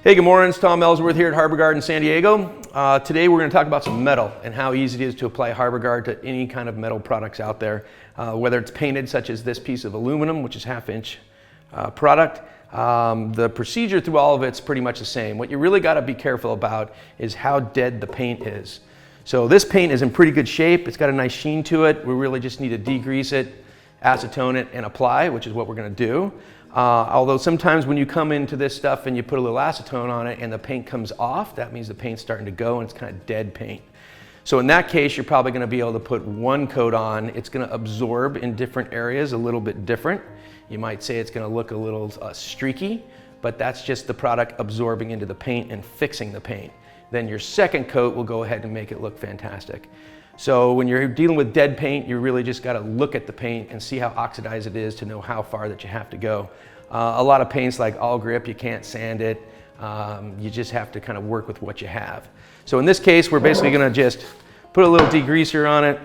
Hey, good morning. It's Tom Ellsworth here at Harbor Guard in San Diego. Today we're going to talk about some metal and how easy it is to apply Harbor Guard to any kind of metal products out there. Whether it's painted, such as this piece of aluminum, which is half-inch product. The procedure through all of it's pretty much the same. What you really got to be careful about is how dead the paint is. So this paint is in pretty good shape. It's got a nice sheen to it. We really just need to degrease it, acetone it, and apply, which is what we're going to do. Although sometimes when you come into this stuff and you put a little acetone on it and the paint comes off, that means the paint's starting to go and it's kind of dead paint. So in that case, you're probably going to be able to put one coat on. It's going to absorb in different areas a little bit different. You might say it's going to look a little streaky, but that's just the product absorbing into the paint and fixing the paint. Then your second coat will go ahead and make it look fantastic. So when you're dealing with dead paint, you really just got to look at the paint and see how oxidized it is to know how far that you have to go. A lot of paints like All Grip, you can't sand it. You just have to kind of work with what you have. So in this case, we're basically going to just put a little degreaser on it.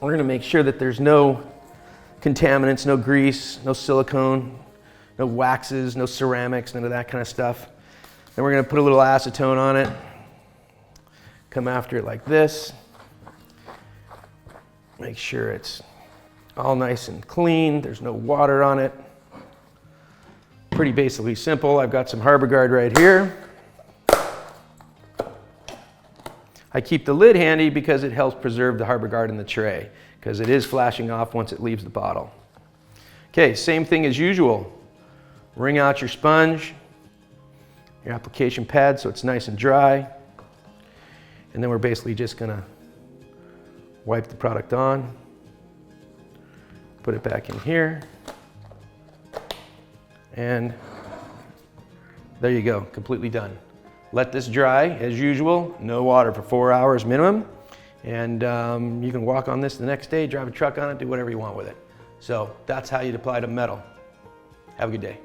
We're going to make sure that there's no contaminants, no grease, no silicone, no waxes, no ceramics, none of that kind of stuff. Then we're going to put a little acetone on it. Come after it like this. Make sure it's all nice and clean. There's no water on it. Pretty basically simple. I've got some Harbor Guard right here. I keep the lid handy because it helps preserve the Harbor Guard in the tray, because it is flashing off once it leaves the bottle. Okay, same thing as usual. Wring out your sponge, your application pad so it's nice and dry. And then we're basically just gonna wipe the product on, put it back in here, and there you go, completely done. Let this dry as usual, no water for 4 hours minimum, and you can walk on this the next day, drive a truck on it, do whatever you want with it. So that's how you apply to metal. Have a good day.